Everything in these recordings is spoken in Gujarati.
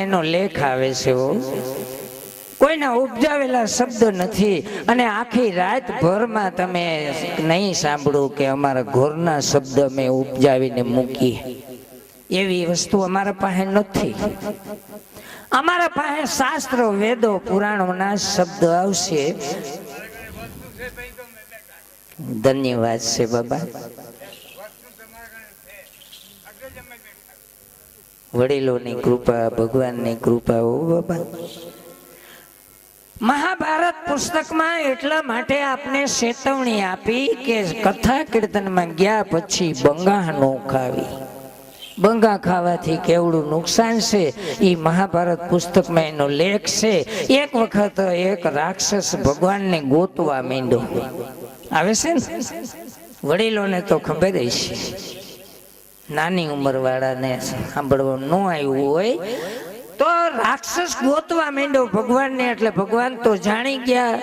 એનો લેખ આવે છે, કોઈના ઉપજાવેલા શબ્દ નથી. અને આખી રાત ભરમાં તમે નહીં સાંભળો કે અમારા ઘરના શબ્દ અમે ઉપજાવીને મૂકી, એવી વસ્તુ અમારા પાસે નથી. અમારા પાસે શાસ્ત્રો, વેદો, પુરાણોના શબ્દ આવશે. ધન્યવાદ છે બાબા, વડીલોની કૃપા, ભગવાનની કૃપા. ઓ બાબા, મહાભારત પુસ્તકમાં એટલા માટે આપને ચેતવણી આપી કે કથા કીર્તનમાં ગયા પછી બંગા ન ખાવી. બંગા ખાવાથી કેવડું નુકસાન છે એ મહાભારત પુસ્તકમાં એનો લેખ છે. એક વખત એક રાક્ષસ ભગવાનને ગોતવા માંડ્યો. આવે છે ને, વડીલોને તો ખબર છે, નાની ઉંમર વાળાને સાંભળવા ન આવ્યું હોય તો રાક્ષસ ગોતવા માંડ્યો ભગવાનને. એટલે ભગવાન તો જાણી ગયા,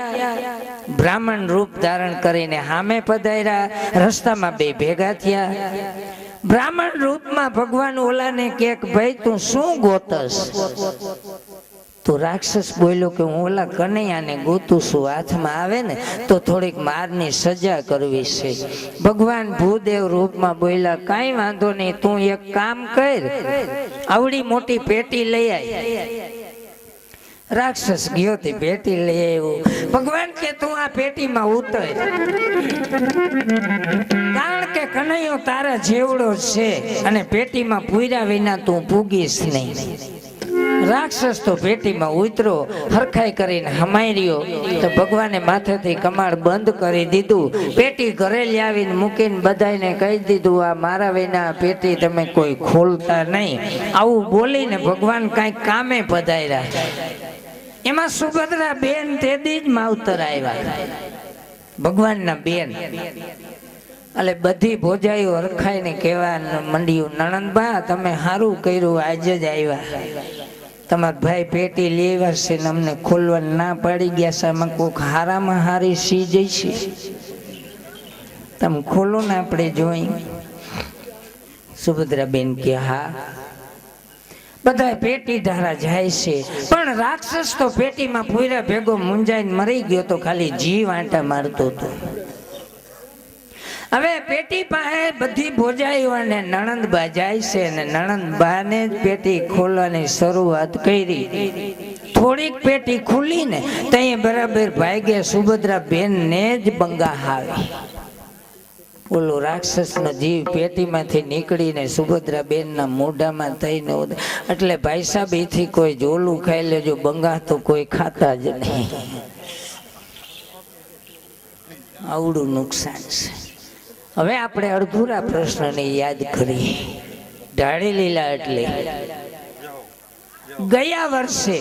બ્રાહ્મણ રૂપ ધારણ કરીને સામે પધાર્યા. રસ્તામાં બે ભેગા થયા. બ્રાહ્મણ રૂપમાં ભગવાન ઓલાને કે ભાઈ તું શું ગોતસ? તો રાક્ષસ બોલ્યો કે હું ઓલા કનૈયાને ગોતું છું, હાથમાં આવે ને તો થોડીક મારની સજા કરવી છે. ભગવાન ભૂદેવ રૂપમાં બોલ્યા કાંઈ વાંધો નહીં, તું એક કામ કર, આવડી મોટી પેટી લઈ આય. રાક્ષસ ગયો તે પેટી લઈ આવ્યો. ભગવાન કે તું આ પેટીમાં ઉતર, કારણ કે કનૈયો તારા જેવડો છે અને પેટીમાં પૂર્યા વિના તું પૂગીશ નહીં. રાક્ષસ તો પેટીમાં ઉતરો, હરખાઈ કરીને હમાર્યો તો ભગવાને માથેથી કમાડ બંધ કરી દીધું. પેટી ઘરે લાવીને મૂકીને બધાને કહી દીધું આ મારા વિના પેટી તમે કોઈ ખોલતા નહીં. આવું બોલીને ભગવાન કાંઈક કામે પધાર્યા. એમાં સુભદ્રા બેન તેદી જ માવતર આવ્યા, ભગવાનના બેન. એટલે બધી ભોજાઈઓ હરખાઈને કહેવા મંડ્યું, નણંદબા તમે સારું કર્યું, આજે જ આવ્યા. તમારા ભાઈ પેટી લેવા છે ને અમને ખોલવા ના પાડી ગયા છે, આમાં કોઈક હારામાં હારી સી જઈ છે, તમે ખોલો ને આપણે જોઈ. સુભદ્રાબેન કે હા. બધા પેટી ધારા જાય છે, પણ રાક્ષસ તો પેટીમાં પૂરા ભેગો મુંજાઈને મરી ગયો તો ખાલી જીવ આંટા મારતો હતો. હવે પેટી પાસે બધી ભોજાઈઓ અને નણંદબા જાય છે અને નણંદબાને જ પેટી ખોલવાની શરૂઆત કરી. થોડીક પેટી ખુલી ને ત્યાં બરાબર ભાગે સુભદ્રા બેન ને જ બંગા આવી. ઓલો રાક્ષસ નો જીવ પેટીમાંથી નીકળીને સુભદ્રા બેન ના મોઢામાં થઈને, એટલે ભાઈ સાહેબ એથી કોઈ જોલું ખાઈ લેજો, બંગા તો કોઈ ખાતા જ નહીં. આવડું નુકસાન છે. હવે આપણે અડધુરા પ્રશ્નને યાદ કરીએ. ઢાળી લીલા એટલે ગયા વર્ષે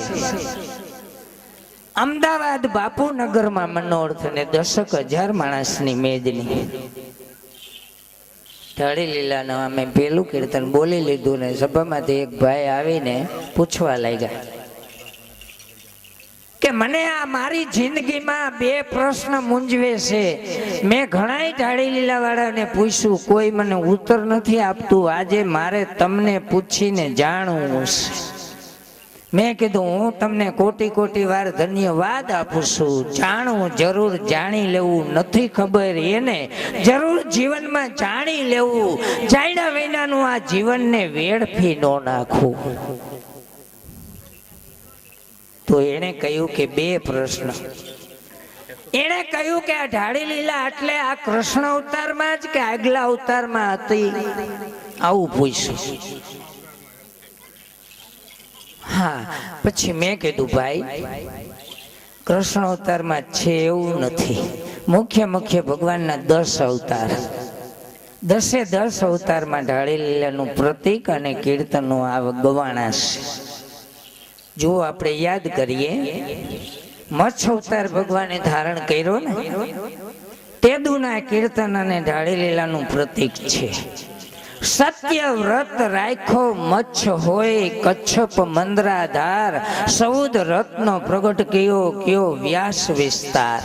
અમદાવાદ બાપુનગરમાં મનોર્થ ને 10,000 માણસની મેદની. ઢાળી લીલાનું અમે પેલું કીર્તન બોલી લીધું ને સભામાંથી એક ભાઈ આવીને પૂછવા લાગ્યા કે મને આ મારી જિંદગીમાં 2 પ્રશ્ન મૂંઝવે છે. મેં ઘણાય ઢાળી લીલા વાળાને પૂછ્યું, કોઈ મને ઉત્તર નથી આપતું. આજે મારે તમને પૂછીને જાણવું છે. મેં કીધું હું તમને કોટી વાર ધન્યવાદ આપું છું. જાણવું જરૂર, જાણી લેવું નથી ખબર એને જરૂર જીવનમાં જાણી લેવું. જાણ્યા વિનાનું આ જીવનને વેડફી ન નાખવું. તો એને કહ્યું કે 2 પ્રશ્ન. એને કહ્યું કે આ ઢાળી લીલા એટલે આ કૃષ્ણ અવતારમાં જ કે આગલા અવતારમાં હતી, આવું પૂછ્યું. હા, પછી મેં કીધું ભાઈ કૃષ્ણ અવતારમાં છે એવું નથી. મુખ્ય ભગવાનના 10 અવતાર, 10 અવતારમાં ઢાળી લીલાનું પ્રતીક અને કીર્તનો આ ગવાણા છે. જો આપણે યાદ કરીએ, મચ્છ અવતાર ભગવાને ધારણ કર્યો ને, તેદુના કીર્તન અને ઢાળી લીલાનું પ્રતીક છે. સત્ય વ્રત રાખો મચ્છ હોય કચ્છપ મંદરાધાર, 14 રત્નો પ્રગટ કયો વ્યાસ વિસ્તાર.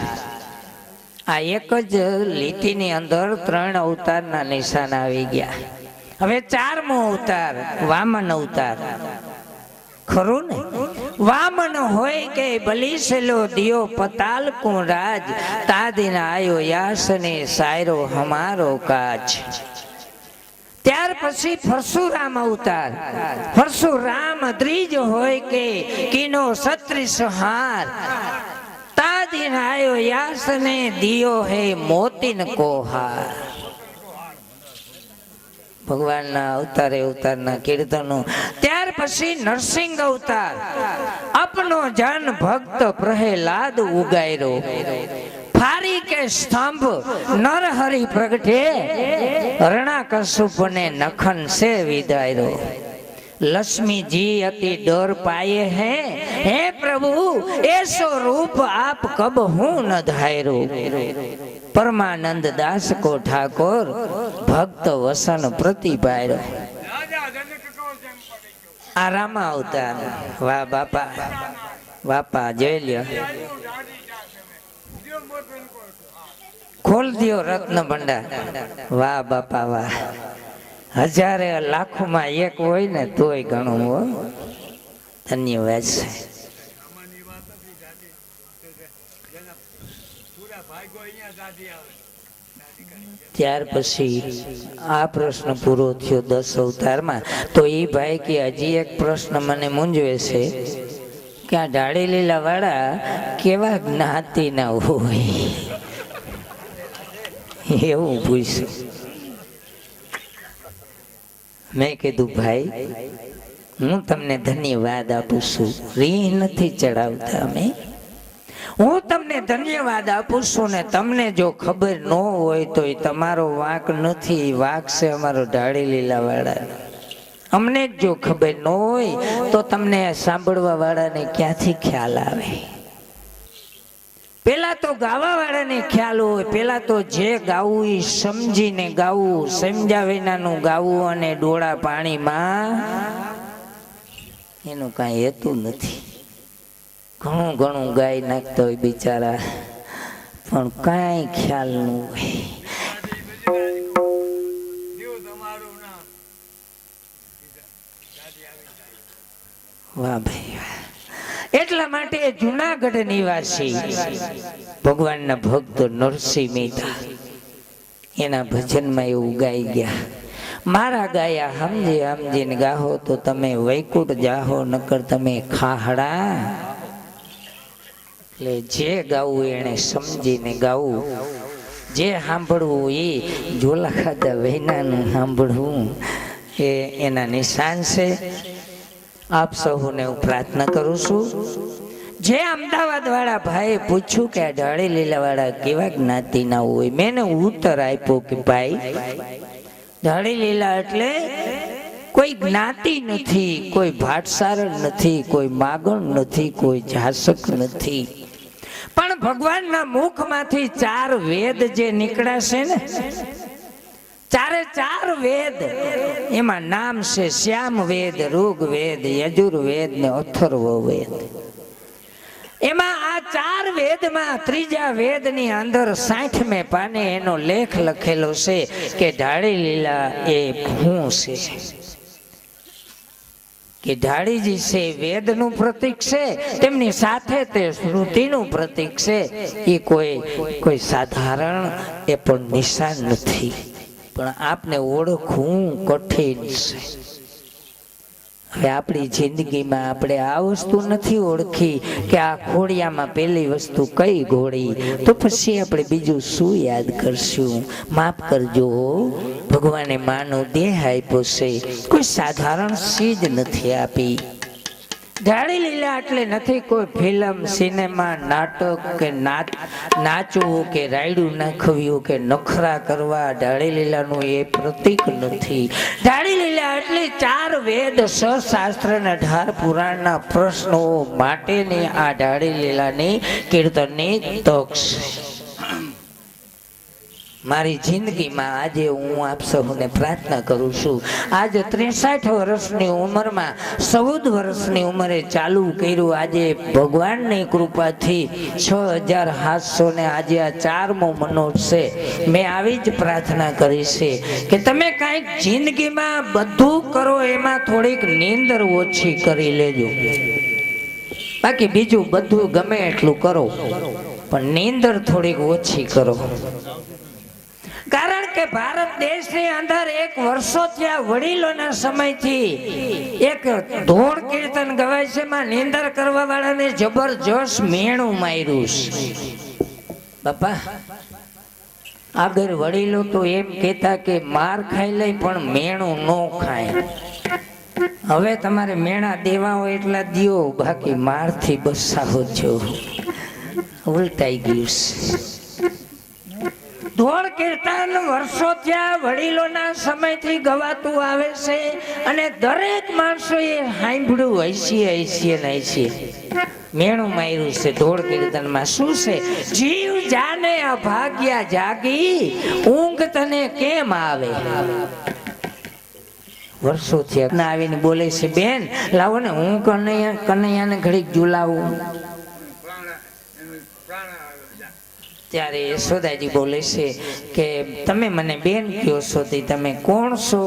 આ એક જ લીટીની અંદર 3 અવતારના નિશાન આવી ગયા. હવે 4મો અવતાર વામન અવતાર. ખરું ને? વામન હોય કે બલીસેલો દિયો પતાલ કું રાજ, તાદિન આયો યાસને સાયરો હમારો કાજ. ત્યાર પછી પરશુરામ અવતાર. પરશુરામ દ્રીજ હોય કે કિનો સત્રીસ હાર, તાદિન આયો યાસને દિયો હે મોતીન કોહાર. ભગવાનના અવતારે અવતારના કીર્તનો. ત્યાર પછી નરસિંહ અવતાર. આપનો જન ભક્ત પ્રહલાદ ઉગાયરો, ફારી કે સ્તંભ નરહરિ પ્રગટે, રણાકશુપને નખન સે વિદાયરો. लक्ष्मी जी अति डर पाए हैं, हे प्रभु ऐसो रूप आप कब हूं न धायरो. परमानंद दास को ठाकुर भक्त वसन प्रतिपायरो. आ रामा अवतार. वाह बापा, बापा જોઈ લ્યો. ખોલ દિયો રત્ન ભંડાર. વાહ બાપા વાહ. હજારે લાખોમાં એક હોય ને તોય ઘણું હો. ધન્યવાદ છે. ત્યાર પછી આ પ્રશ્ન પૂરો થયો 10 અવતારમાં. તો એ ભાઈ કે હજી એક પ્રશ્ન મને મૂંઝવે છે કે આ ડાળી લીલા વાળા કેવા જ્ઞાતિના હોય, એવું પૂછ્યું. મેં કીધું ભાઈ હું તમને ધન્યવાદ આપું છું, રી નથી ચડાવતા અમે. હું તમને ધન્યવાદ આપું છું ને તમને જો ખબર ન હોય તો એ તમારો વાંક નથી, વાંક છે અમારો ઢાળી લીલા વાળા. અમને જ જો ખબર ન હોય તો તમને સાંભળવા વાળાને ક્યાંથી ખ્યાલ આવે? પેલા તો ગાવા વાળાને ખ્યાલ હોય, પેલા તો જે ગાવું એ સમજીને ગાવું, સમજ્યા વિનાનું ગાવું અને ડોળા પાણીમાં એનું કાંઈ હેતું નથી. ઘણું ઘણું ગાઈ નાખતો હોય બિચારા, પણ કાંઈ ખ્યાલ ન હોય. વાહ ભાઈ વાહ. એટલા માટે જુનાગઢ નિવાસી ભગવાનના ભક્ત નરસિંહ મહેતા એના ભજનમાં એવું ગાઈ ગયા, મારા ગાયા સમજી સમજીને ગાહો તો તમે વૈકુંઠ જાહો, નકર તમે ખાહડા. એટલે જે ગાવું એને સમજીને ગાવું, જે સાંભળવું એ ઝોલા ખાધા વૈનાનું સાંભળવું એ એના નિશાન છે. આપ સૌને હું પ્રાર્થના કરું છું. જે અમદાવાદ વાળા ભાઈ પૂછ્યું કે આ ઢાળી લીલા વાળા કેવા જ્ઞાતિના હોય, મેં ઉત્તર આપ્યો કે ભાઈ ઢાળી લીલા એટલે કોઈ જ્ઞાતિ નથી, કોઈ ભાટસારણ નથી, કોઈ માગણ નથી, કોઈ જાસક નથી. પણ ભગવાનના મુખમાંથી 4 વેદ જે નીકળાશે ને, 4 વેદ એમાં નામ છે શ્યામ વેદ, ઋગ વેદ, યજુર્વેદ ને અથર્વ વેદ. એમાં આ 4 વેદમાં ત્રીજા વેદની અંદર 60મે પાને એનો લેખ લખેલો છે કે ઢાળી લીલા એ હું છે. કે ઢાળીજી છે વેદનું પ્રતીક છે, તેમની સાથે તે શ્રુતિનું પ્રતીક છે. એ કોઈ સાધારણ એ પણ નિશાન નથી, પણ આપને ઓળખવું કઠિન છે. હવે આપણી જિંદગીમાં આપણે આ વસ્તુ નથી ઓળખી કે આ ઘોડિયામાં પહેલી વસ્તુ કઈ ઘોડી, તો પછી આપણે બીજું શું યાદ કરશું? માફ કરજો, ભગવાને માનો દેહ આપ્યો છે, કોઈ સાધારણ ચીજ નથી આપી. ઢાળી લીલા એટલે નથી કોઈ ફિલ્મ, સિનેમા, નાટક કે નાચવું કે રાયડું નાખવ્યું કે નખરા કરવા. ઢાળી લીલાનું એ પ્રતીક નથી. ઢાળી લીલા એટલે 4 વેદ, 6 શાસ્ત્ર અને 18 પુરાણના પ્રશ્નો માટેની આ ઢાળી લીલાની કીર્તનની તક છે. મારી જિંદગીમાં આજે હું આપ સૌને પ્રાર્થના કરું છું. આજે 63 વર્ષની ઉંમરમાં 14 વર્ષની ઉંમરે ચાલુ કર્યું. આજે ભગવાનની કૃપાથી 6700 ને આજે આ 4મો મનોજ છે. મેં આવી જ પ્રાર્થના કરી છે કે તમે કાંઈક જિંદગીમાં બધું કરો, એમાં થોડીક નીંદર ઓછી કરી લેજો. બાકી બીજું બધું ગમે એટલું કરો, પણ નીંદર થોડીક ઓછી કરો. કારણ કે ભારત દેશની અંદર એક વર્ષો ત્યાં વડીલોના સમયથી એક ધોળ કીર્તન ગવાય છે, એમાં નીંદર કરવા વાળાને જબરજસ્ત મેણું માર્યું છે. બાપા આગળ વડીલો તો એમ કહેતા કે માર ખાઈ લઈ પણ મેણું ન ખાય. હવે તમારે મેણા દેવા હોય એટલા દિયો, બાકી મારથી બસાવો છો. ઉલટાઈ ગયું છે. ધોળ કીર્તન વર્ષો ત્યાં વડીલોના સમયથી ગવાતું આવે છે અને દરેક માણસોએ સાંભળ્યું હૈસીએ. મેણું માર્યું છે ધોળ કીર્તનમાં. શું છે? જીવ જાને અભાગ્યા જાગી, ઊંઘ તને કેમ આવે. વર્ષોથી આવીને બોલે છે, બેન લાવો ને હું કનૈયાને ઘડીક ઝુલાવું. ત્યારે યશોદાજી બોલે છે કે તમે મને બેન કહો છો, તમે કોણ છો?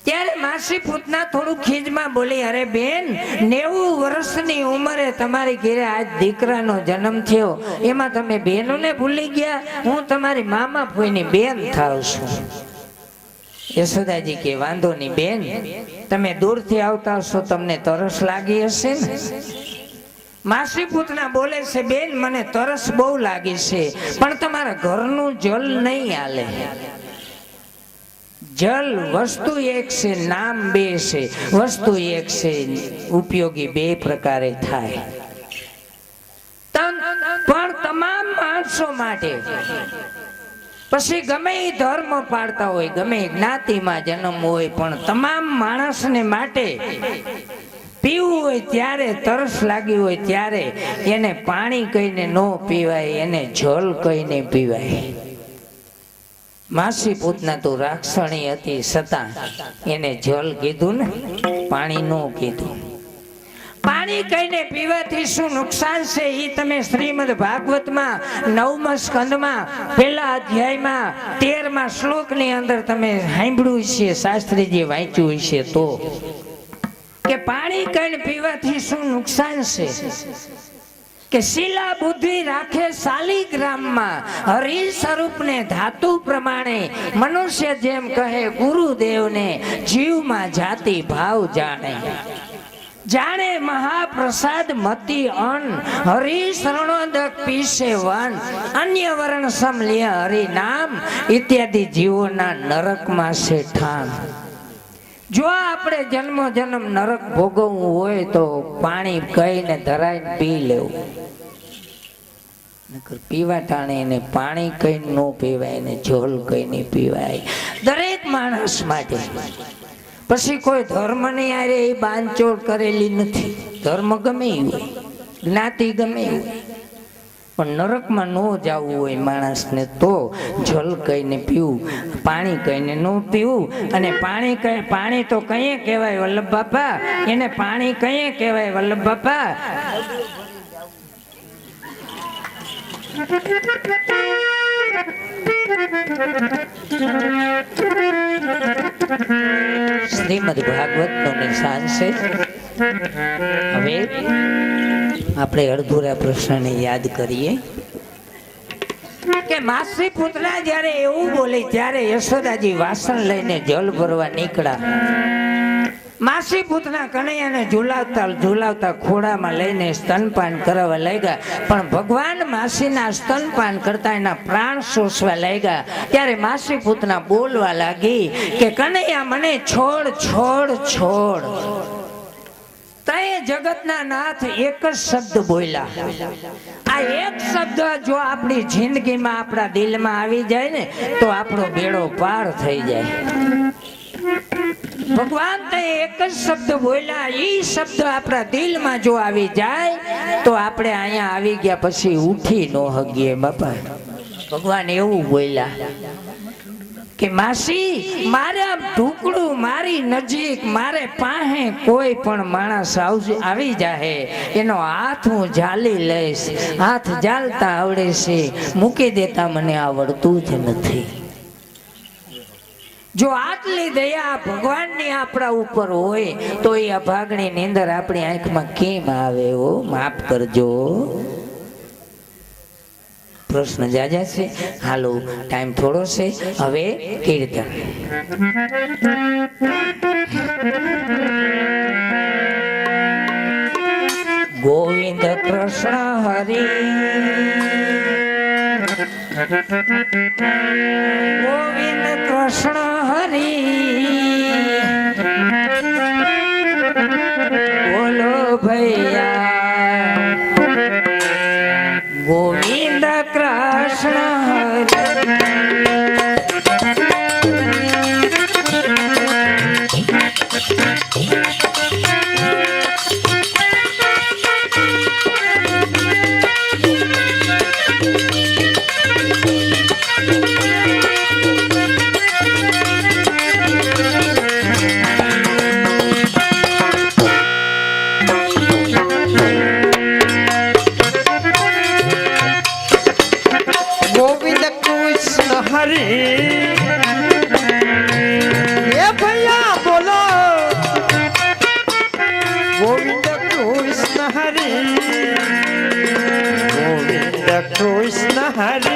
ત્યારે માસી પૂતના થોડું ખીજમાં બોલી, અરે બેન 90 વર્ષની ઉંમરે તમારી ઘરે આજ દીકરાનો જન્મ થયો, એમાં તમે બેનોને ભૂલી ગયા? હું તમારી મામા ફોઈની બેન થાવ છું. યશોદાજી કે વાંધો નહીં બેન, તમે દૂરથી આવતા હશો, તમને તરસ લાગી હશે ને? માસી પૂતના બોલે છે, બેન મને તરસ બહુ લાગી છે, પણ તમારા ઘરનું જલ નહીં હાલે. જલ વસ્તુ એક છે, નામ બે છે. વસ્તુ એક છે, ઉપયોગી બે પ્રકારે થાય. પણ તમામ માણસો માટે, પછી ગમે એ ધર્મ પાળતા હોય, ગમે એ જ્ઞાતિમાં જન્મ હોય, પણ તમામ માણસને માટે પીવું હોય ત્યારે, તરસ લાગી હોય ત્યારે એને પાણી કહીને ન પીવાય, એને જલ કહીને પીવાય. માસી પૂતના તો રાક્ષણી હતી, છતાં એને જલ કીધું ને, પાણી ન કીધું. પાણી કહીને પીવાથી શું નુકસાન છે એ તમે શ્રીમદ ભાગવતમાં 9મા સ્કંદમાં 1લા અધ્યાયમાં 13મા શ્લોકની અંદર તમે સાંભળ્યું છે, શાસ્ત્રીજી વાંચ્યું છે. તો કે પાણી કહીને પીવાથી શું નુકસાન છે? કે શીલા બુદ્ધિ રાખે શાલિગ્રામમાં, હરિ સ્વરૂપને ધાતુ પ્રમાણે, મનુષ્ય જેમ કહે ગુરુદેવને, જીવમાં જાતિ ભાવ જાણે. જાણે મહાપ્રસાદ મતી અન્ન, હરિ શરણોદક પીસે વન, અન્ય વર્ણ સમ લે હરિ નામ, ઇત્યાદિ જીવોના નરકમાં છે ઠામ. જો આપણે જન્મ નરક ભોગવવું હોય તો પાણી કહીને ધરાઈને પી લેવું. પીવા ટાણે એને પાણી કહીને ન પીવાય, એને જલ કહીને પીવાય દરેક માણસ માટે. પછી કોઈ ધર્મની આરે એ બાંધછોડ કરેલી નથી. ધર્મ ગમે એ હોય, જ્ઞાતિ ગમે એ હોય, પણ નરકમાં ન જવું હોય માણસને તો જલ કહીને પીવું, પાણી કહીને ન પીવું. અને પાણી તો કઈએ કહેવાય વલ્લભ બાપા, એને પાણી કઈએ કહેવાય વલ્લભ બાપા. શ્રીમદ ભાગવત નો નિશાન છે. હવે આપણે અડધુરા પ્રશ્નને યાદ કરીએ કે માસી પુતના જ્યારે એવું બોલે ત્યારે યશોદાજી વાસણ લઈને જલ ભરવા નીકળ્યા. માસી પૂતના કનૈયાને ઝુલાવતા ખોડામાં લઈને સ્તનપાન કરાવવા લાગ્યા. પણ ભગવાન માસીના સ્તનપાન કરતા એના પ્રાણ શોષવા લાગ્યા. ત્યારે માસી પૂતના બોલવા લાગી કે કનૈયા મને છોડ છોડ છોડ. તય જગતના નાથ એક જ શબ્દ બોલ્યા. આ એક શબ્દ જો આપણી જિંદગીમાં આપણા દિલમાં આવી જાય ને તો આપણો બેડો પાર થઈ જાય. ભગવાન તે એક જ શબ્દ બોલ્યા, એ શબ્દ આપણા દિલમાં જો આવી જાય તો આપણે અહીંયા આવી ગયા પછી ઉઠી ન હગીએ બાપા. ભગવાન એવું બોલ્યા કે માસી મારે આમ ઢુકડું મારી નજીક મારે પાસે કોઈ પણ માણસ આવી જાહે એનો હાથ હું ઝાલી લઈશ. હાથ ઝાલતા આવડે છે, મૂકી દેતા મને આવડતું જ નથી. જો આટલી દયા ભગવાનની આપણા ઉપર હોય તો એ અભાગણી ની અંદર આપણી આંખમાં કેમ આવે? હો માફ કરજો. પ્રશ્ન જાજા છે. હાલો, ટાઈમ થોડો છે. હવે કીર્તન ગોવિંદ કૃષ્ણ હરી, ગોવિંદ કૃષ્ણ હરી, બોલો ભૈયા ગોવિંદ કૃષ્ણ હરી. કૃષ્ણ હરે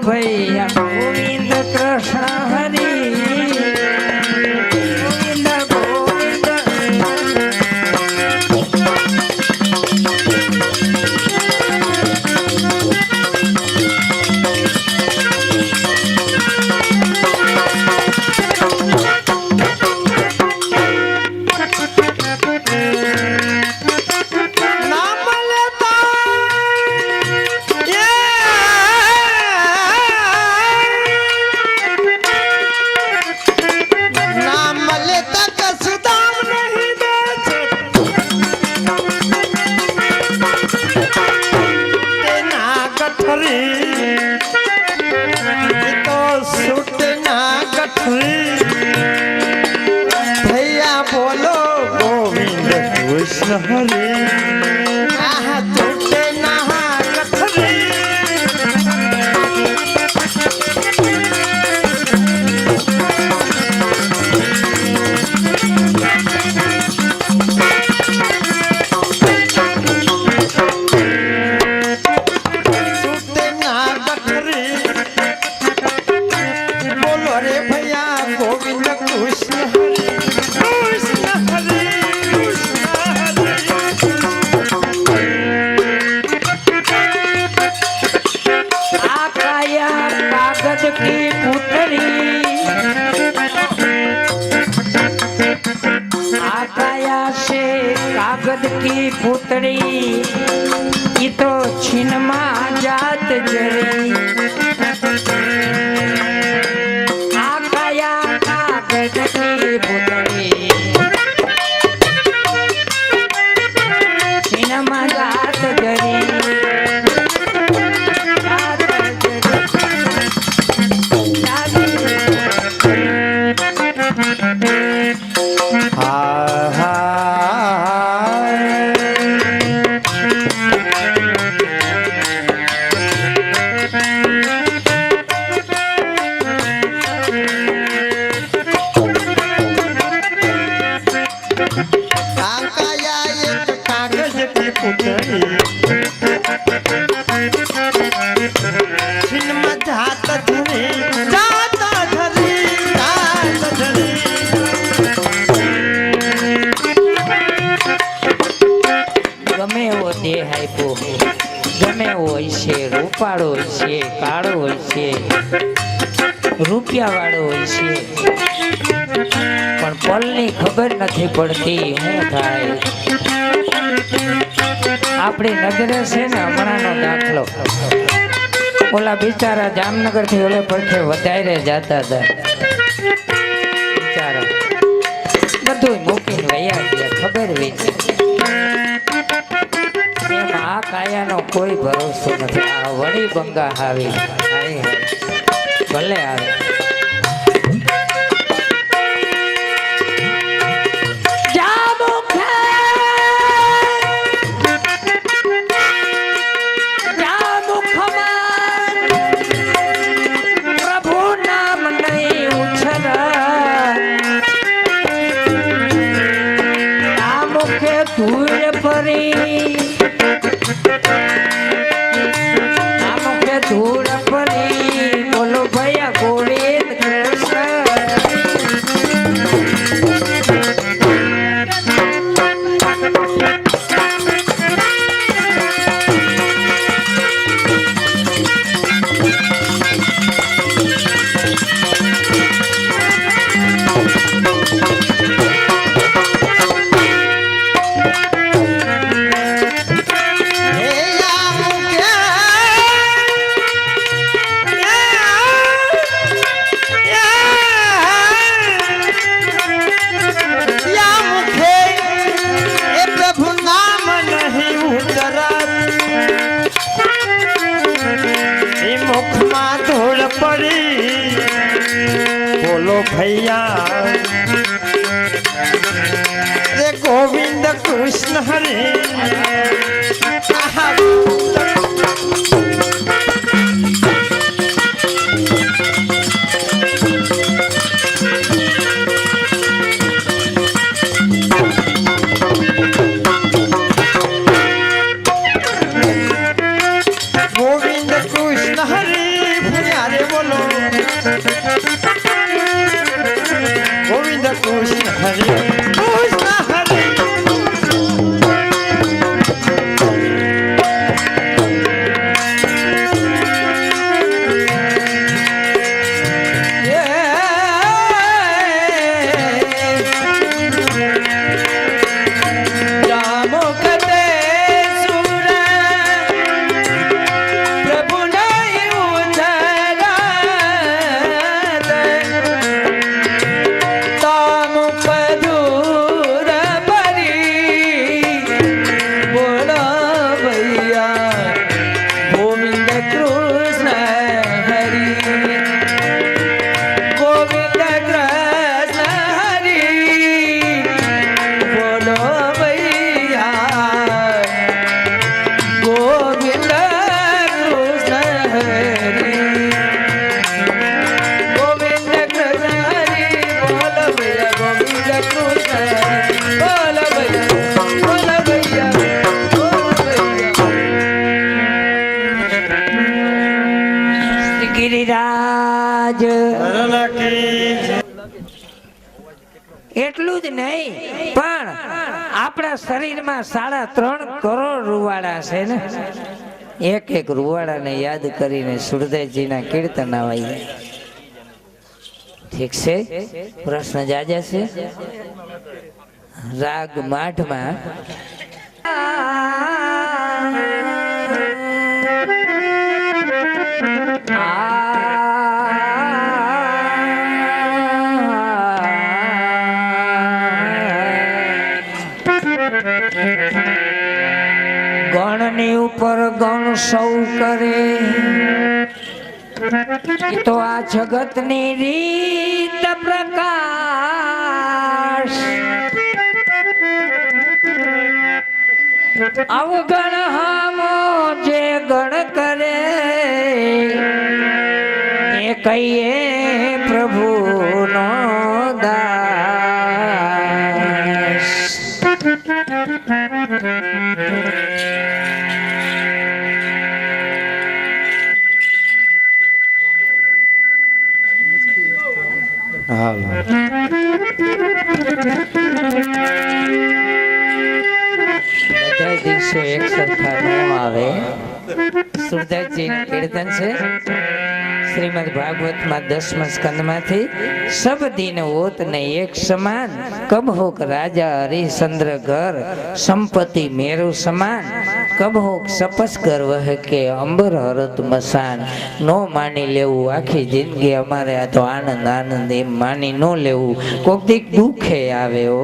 ભૈયા ગોવિંદ કૃષ્ણ હરી, ગોવિંદ ગોવિંદ. ભૈયા બોલો ગોવિંદ કૃષ્ણ હરે. આહા તૂટે ના કથરી की पुतरी आकाया से कागज की पुतरी की तो छिन में जात जरी आकाया कागज की पुतरी छिन में जात जरी હોય છે, રૂપિયા વાળો હોય છે, પણ પલની ખબર નથી પડતી શું થાય. આપણી નજરે છે ને હમણાંનો દાખલો, ઓલા બિચારા જામનગર થી ઓલે પડખે વધારે જતા હતા, બિચારા બધું મૂકીને વયા ગયા, ખબર હોય છે. એમ આ કાયાનો કોઈ ભરોસો નથી. આ વળી બંગા આવી ભલે આવે. ધૂળ પરી ધૂળ પરી બોલો ભૈયા ગોવિંદ भैया रे गोविंद कृष्ण हरे गोविंद कृष्ण हरे भैया रे बोलो गोविंद कृष्ण हरे कृष्ण हरे ગિરિરાજ એટલું જ નહીં પણ આપણા શરીરમાં 3.5 કરોડ રૂવાડા છે ને. એક એક રૂવાડાને યાદ કરીને સુરદેવજીના કીર્તન આવાય. ઠીક છે, પ્રશ્ન જાજા છે. રાગ માઠમાં ગણની ઉપર ગણ સૌ કરે તો આ જગતની રીત પ્રકાશ. અવગણ હામો જે ગણ કરે એ કહીએ પ્રભુનો દાસ. બધા દિવસો એક સરખા ન આવે. સુરદાસજી કીર્તન છે. શ્રીમદ ભાગવતમાં 10મા સ્કંદમાંથી સબ દિન હોત ને એક સમાન કબહોક રાજા હરિશ્ચંદ્ર ઘર સંપત્તિ મેરુ સમાન કબહોક સપસ કર વહ કે અંબર હરત મસાન. નો માની લેવું આખી જિંદગી અમારે આ તો આનંદ આનંદ એમ માની ન લેવું. કોક દીક દુખે આવે હો,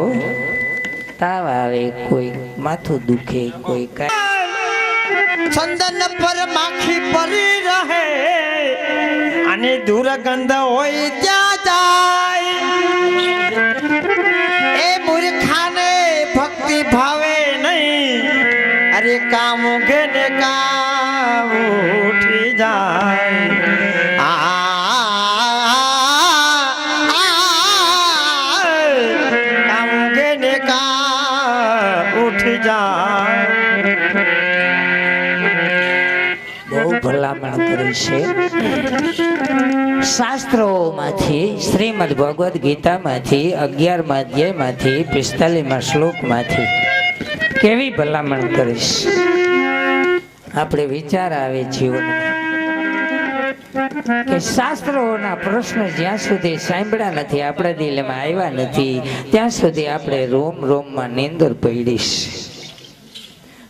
તાવ આવે, કોઈ માથું દુખે, કોઈ ચંદન પર માખી પરી રહે અને દુર્ગંધ હોય ત્યાં જાય. એ મૂર્ખાને ભક્તિ ભાવે નહીં, અરે કામ ઘેને કામ ઉઠી જાય. કામ ઘેને કામ ઉઠી જાય. બહુ ભલામણ કરી છે. શાસ્ત્રોમાંથી શ્રીમદ ભગવદ્ ગીતામાંથી 11મા અધ્યાયમાંથી 45મા શ્લોકમાંથી કેવી ભલામણ કરીશ. આપણે વિચાર આવે જીવનમાં કે શાસ્ત્રોના પ્રશ્ન જ્યાં સુધી સાંભળ્યા નથી, આપણા દિલમાં આવ્યા નથી, ત્યાં સુધી આપણે રોમ રોમમાં નીંદર પડીશ.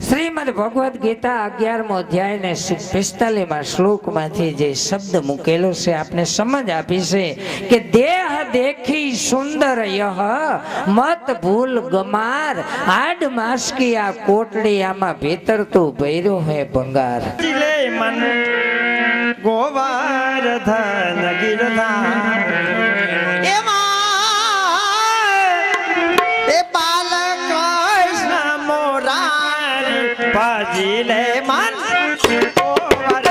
શ્રીમદ ભગવદ્ ગીતા 11મો અધ્યાય ને 45મા શ્લોકમાંથી જે શબ્દ મૂકેલો છે આપને સમજ આપી છે કે દેહ દેખી સુંદર યહ મત ભૂલ ગમાર આડ માસકી આ કોટડી આમાં ભીતર તો ભૈરો હે ભંગાર. લે મન ગોવાર ધન ગિરધા એ બાલક કૃષ્ણ મોરારી ભાજી લે મન ગોવાર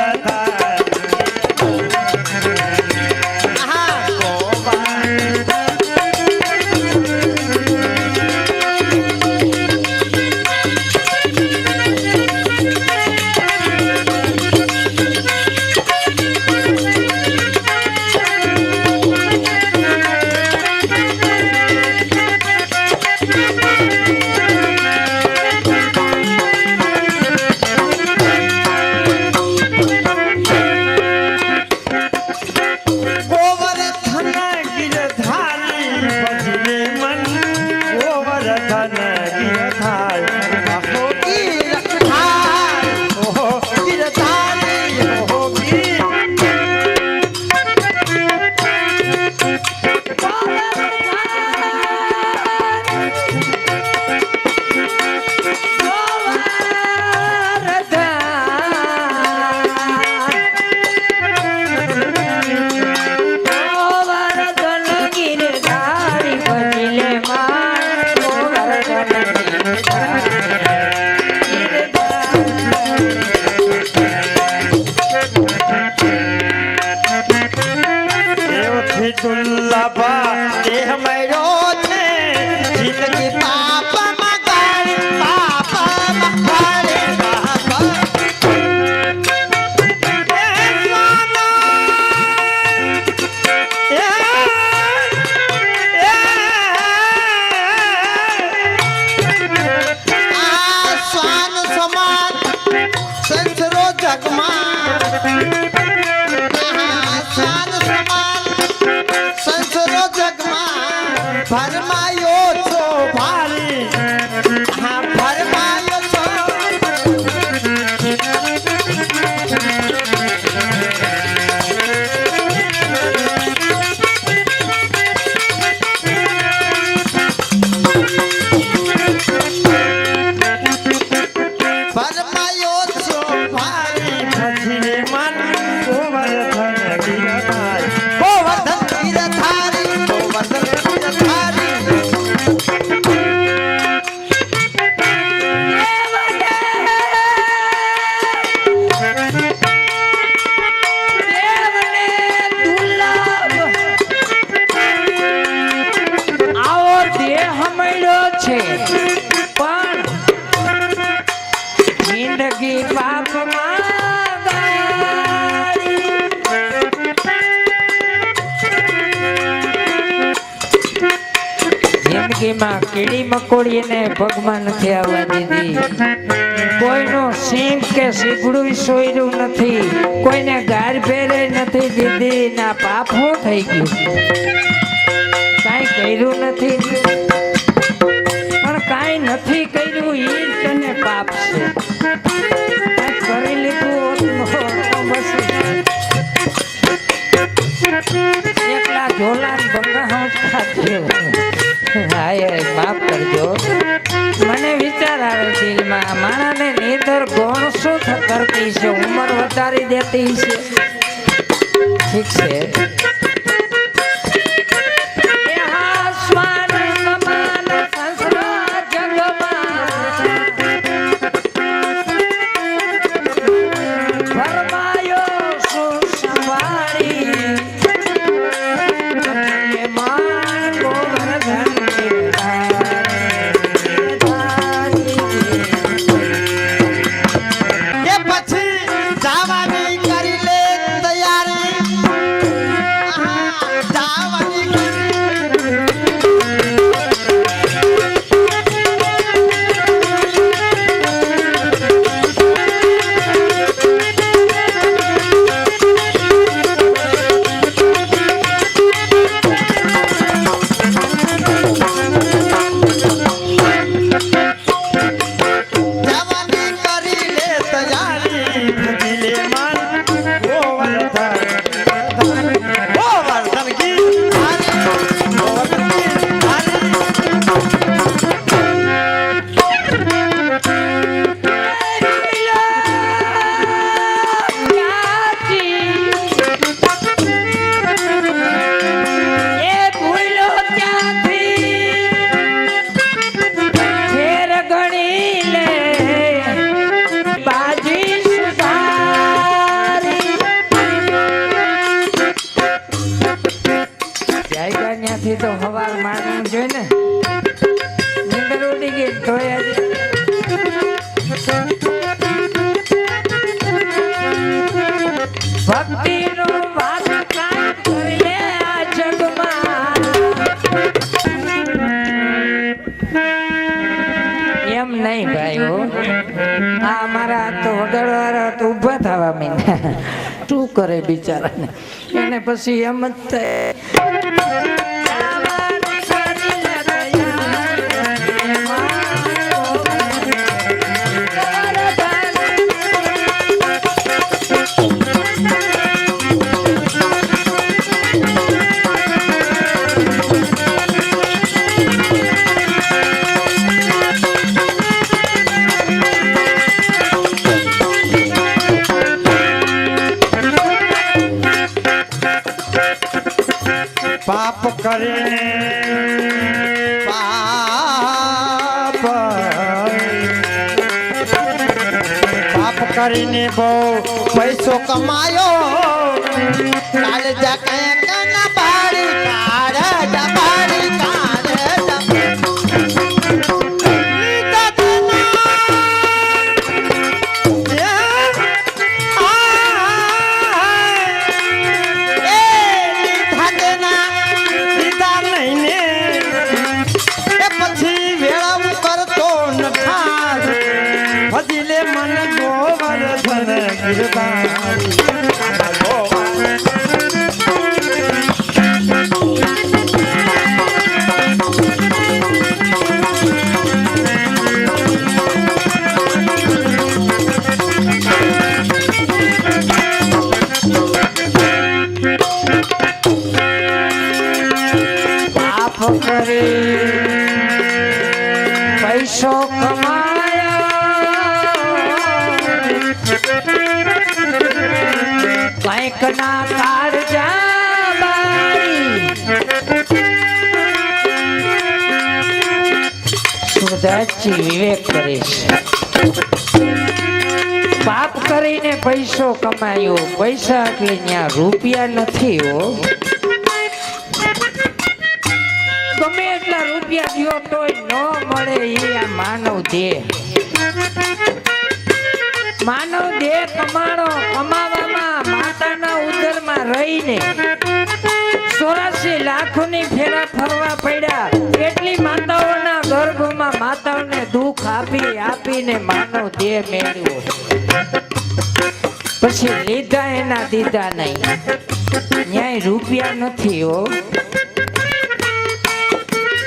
જિંદગીમાં કીડી મકોડી ને પગમાં નથી આવવા દીધી. કોઈનો સિંગ કે સીપડું સોયરું નથી, કોઈને ગાર ફેરે નથી દીધી, ના પાપું થઈ ગયું, કાંઈ કર્યું નથી, પણ કાંઈ નથી કર્યું એ તને પાપ છે. કાંઈક કરી લીધું હોત તો બસ એકલા ઝોલા બંગા ખાધ્યો. હાય માફ કરજો, મને વિચાર આવે દિલમાં, માણાને નીંદર ગોણ શું કરતી છે, ઉંમર વધારી દેતી છે. ઠીક છે. એ આસમાન સમાન સંસાર જગમાં ફરમાયો શું સંભાળી, એ માન ગોવર્ધન કે પછી જવાની કરી લે તૈયારી. આહા, જવાની જવાની કરી લે તૈયારી. ભજી લે મન ગોવર્ધન ગોવર્ધન કી હારી, ગોવર્ધન કી હારી. તો હવાર મારવું જોઈએ ને, નીંદર ઉડી ગઈ તો ભક્તિ નો વાત કાંઈ કરી લે આ જગમાં. એમ નહીં ભાઈઓ, આ અમારા તો વગાડવાળા તો ઊભા થવા માંડ્યા. શું કરે બિચારાને, એને પછી એમ જ થાય. પાપ કરે પાપ પાપ કરીને બહુ પૈસો કમાયો, કાલે જા કંઈક ના પાડી કાઢે ડબાડી કાઢે ભજીલે મન ગોવર્ધન ગિરધારી. પાપ કરી પૈસો કંઈક ના કાળજા બારી, સુધાચી વિવેક કરીશ. પાપ કરીને પૈસો કમાયો, પૈસા એટલે ત્યાં રૂપિયા નથી હો. ગમે એટલા રૂપિયા દ્યો તોય ન મળે એ આ માનવ દેહ. માનવ દેહ કમાવામાં માતાના ઉદરમાં રહીને 84 લાખની ફેરા ફરવા પડ્યા. કેટલી માતાઓના ગર્ભમાં માતાઓને દુઃખ આપી આવીને માનવ દેહ મેળવ્યો, પછી લીધા એના દીધા નહીં, ન્યાય રૂપિયા નથી હો.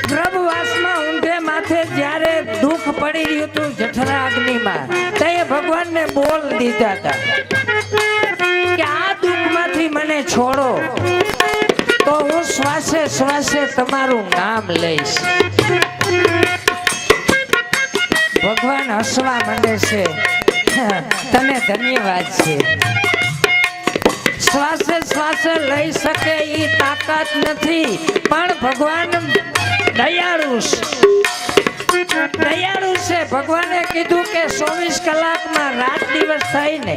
પ્રભુવાસમાં ઊંધે માથે જ્યારે દુઃખ પડી રહ્યું હતું જઠરા અગ્નિમાં, તે ભગવાનને બોલ દીધા હતા કે આ દુઃખમાંથી મને છોડો તો હું શ્વાસે શ્વાસે તમારું નામ લઈશ. ભગવાન હસવા માંડે છે, તને ધન્યવાદ છે. શ્વાસે શ્વાસે લઈ શકે એ તાકાત નથી, પણ ભગવાન દયાળુ છે. ભગવાને કીધું કે 24 કલાકમાં રાત દિવસ થઈને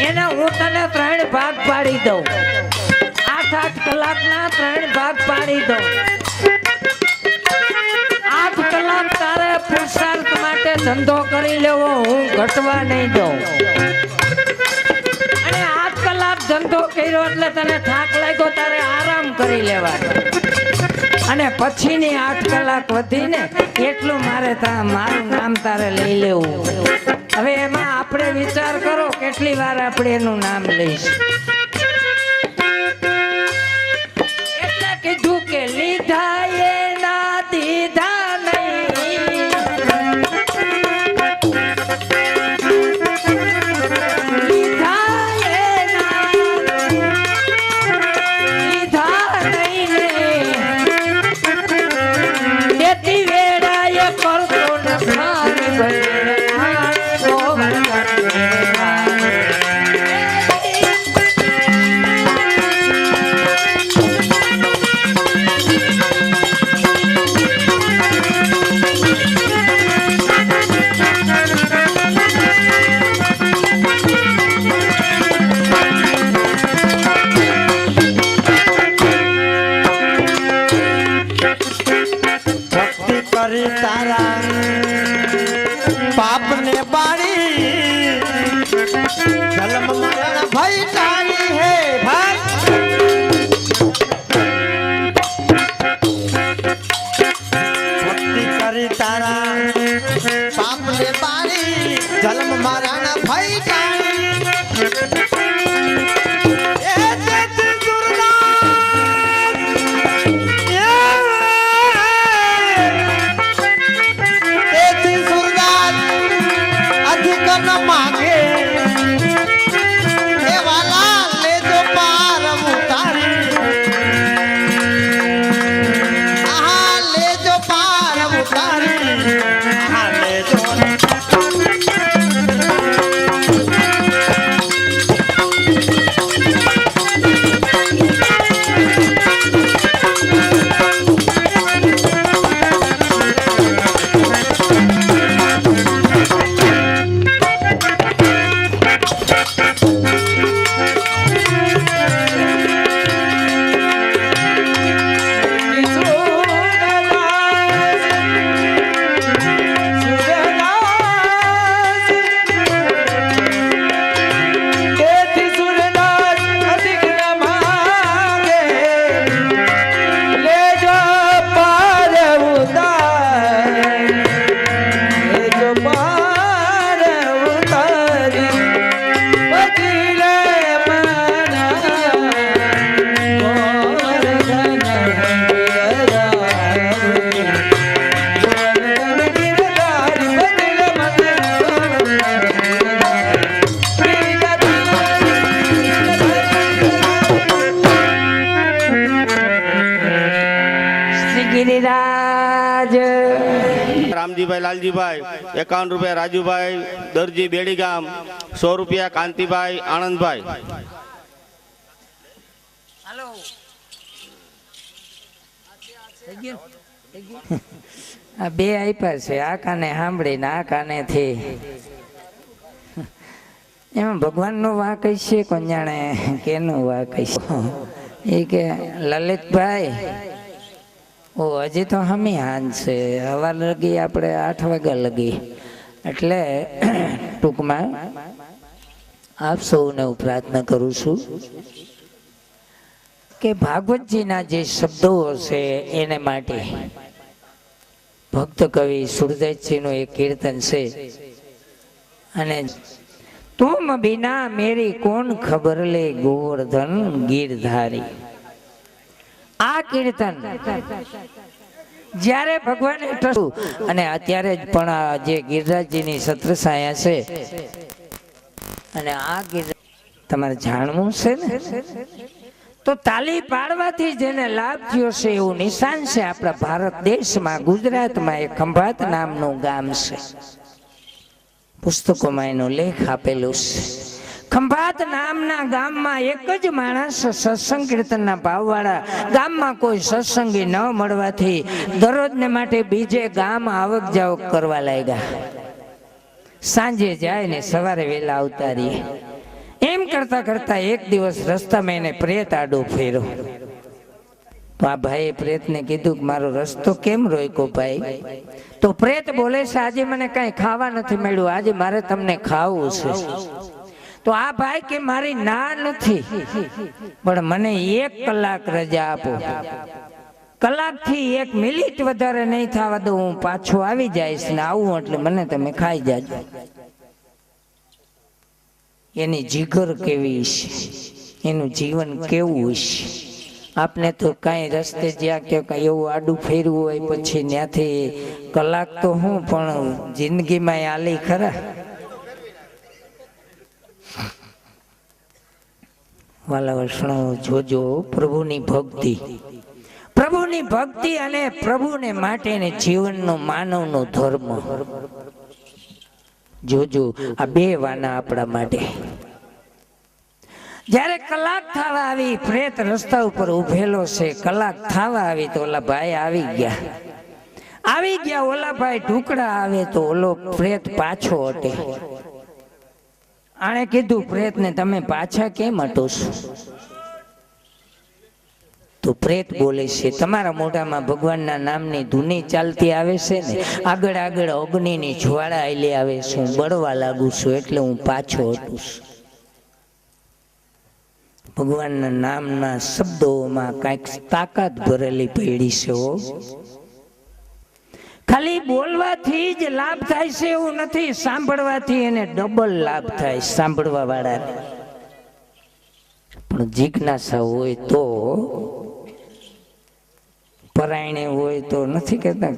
એને હું તને 3 ભાગ પાડી દઉં, 8-8 કલાકના 3 ભાગ પાડી દઉં. 8 કલાક તારે પુરુષાર્થ માટે ધંધો કરી લેવો, હું ઘટવા નહીં દઉં. અને 8 કલાક ધંધો કર્યો એટલે તને થાક લાગ્યો, તારે આરામ કરી લેવાનો. અને પછીની 8 કલાક વધીને એટલું મારું નામ તારે લઈ લેવું. હવે એમાં આપણે વિચાર કરો કેટલી વાર આપણે એનું નામ લઈશું. એટલે કીધું કે લીધા એના દીધા નહીં, લીધા એના દીધા નહીં ને, દેતી વેળાએ કરતો નખારી બને તો ભક્તિ કરી તારા પાપ ને બાળી, જન્મ મરણ ભય ટાળી હે ભાઈ. ભક્તિ કરી તારા પાપ ને બાળી, જન્મ મરણ ભય ટાળી. એ જેતી સુરદાસ અધિક ન માગે, એ વાલા લેજો પાર ઉતારી, આહા લેજો પાર ઉતારી, આહા લેજો. ગિરિરાજ રામજીભાઈ લાલજીભાઈ 51 રૂપિયા રાજુભાઈ દરજી બેડી ગામ 100 રૂપિયા કાંતિભાઈ આનંદભાઈ. આ બે આપ્યા છે, આ કાને સાંભળીને આ કાનેથી. એમાં ભગવાનનો વાંક છે, કોણ જાણે કેનું વાંક છે. એ કે લલિતભાઈ ઓ હજી તો હમી હાન છે, હવાર લગી આપણે 8 વાગ્યા લગી, એટલે ટૂંકમાં આપ સૌને હું પ્રાર્થના કરું છું કે ભાગવતજીના જે શબ્દો છે એને માટે ભક્ત કવિ સુરદાસજીનું એક કીર્તન છે અને तुम बिना मेरी कौन खबर ले गोवर्धन गिरधारी। આ કીર્તન જ્યારે ભગવાને અને અત્યારે જ પણ આ જે ગિરિરાજજીની છત્રછાયા છે અને આ તમારે જાણવું છે ને તો તાલી પાડવાથી જેને લાભ થયો છે એવું નિશાન છે આપણા ભારત દેશમાં ગુજરાતમાં એક ખંભાત નામનું ગામ છે પુસ્તકોમાં એનો લેખ આપેલો છે ખંભાત નામના ગામમાં એક જ માણસ સત્સંગ કીર્તનના ભાવવાળા ગામમાં કોઈ સત્સંગી ન મળવાથી દરરોજને માટે બીજે ગામ આવક જાવક કરવા લાગ્યા સાંજે જાય ને સવારે વહેલા આવતા રહીએ એમ કરતા કરતા એક દિવસ રસ્તામાં એને પ્રેત આડો ફેર્યો તો આ ભાઈએ પ્રેતને કીધું કે મારો રસ્તો કેમ રોક્યો ભાઈ તો પ્રેત બોલે છે આજે મને કઈ ખાવા નથી મળ્યું આજે મારે તમને ખાવું છે તો આ ભાઈ કે મારી ના નથી પણ મને 1 કલાક રજા આપો કલાકથી 1 મિનિટ વધારે નહીં થવા દઉં હું પાછો આવી જઈશ ને આવું એટલે મને તમે ખાઈ જાજો એની જીગર કેવી છે એનું જીવન કેવું છે આપને તો કાંઈ રસ્તે જ્યાં કે કાંઈ એવું આડું ફેરવું હોય પછી ત્યાંથી કલાક તો હું પણ જિંદગીમાં આલી ખરા વાલા વૈષ્ણવ જોજો પ્રભુની ભક્તિ અને પ્રભુને માટે જીવનનો માનવનો ધર્મ જોજો આ બે વાના આપણા માટે જ્યારે કલાક થવા આવી પ્રેત રસ્તા ઉપર ઉભેલો છે કલાક થવા આવી તો ઓલા ભાઈ આવી ગયા ઓલા ભાઈ ઢુકડા આવે તો ઓલો પ્રેત પાછો હટે આણે કીધું પ્રેતને તમે પાછા કેમ હટો છો તો પ્રેત બોલે છે તમારા મોઢામાં ભગવાનના નામની ધૂની ચાલતી આવે છે ને આગળ આગળ અગ્નિની જ્વાળા આયલી આવે છે હું બળવા લાગુ છું એટલે હું પાછો હટું છું ભગવાનના નામના શબ્દોમાં કાંઈક તાકાત ભરેલી પડી છે ખાલી બોલવાથી જ લાભ થાય છે એવું નથી સાંભળવાથી એને ડબલ લાભ થાય સાંભળવા વાળાને પણ જિજ્ઞાસા હોય તો પરાયણે હોય તો નથી કહેતા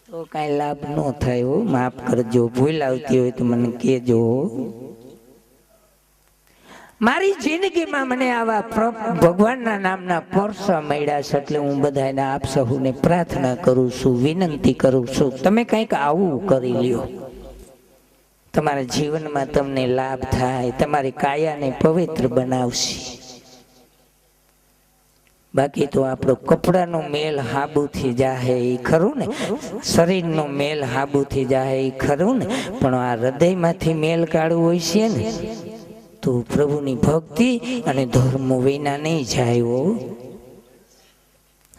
તો કાંઈ લાભ ન થાય હો માફ કરજો ભૂલ આવતી હોય તો મને કહેજો મારી જિંદગીમાં મને આવા ભગવાનના નામના પરસા મળ્યા છે એટલે હું બધાને આપ સહુને પ્રાર્થના કરું છું વિનંતી કરું છું તમે કંઈક આવું કરી લ્યો તમારા જીવનમાં તમને લાભ થાય તમારી કાયાને પવિત્ર બનાવશે બાકી તો આપણો કપડાનો મેલ હાબુથી જાહે એ ખરું ને શરીરનો મેલ હાબુથી જાહે એ ખરું ને પણ આ હૃદયમાંથી મેલ કાઢવું હોય છે ને તો પ્રભુની ભક્તિ અને ધર્મ વિના નહીં જાય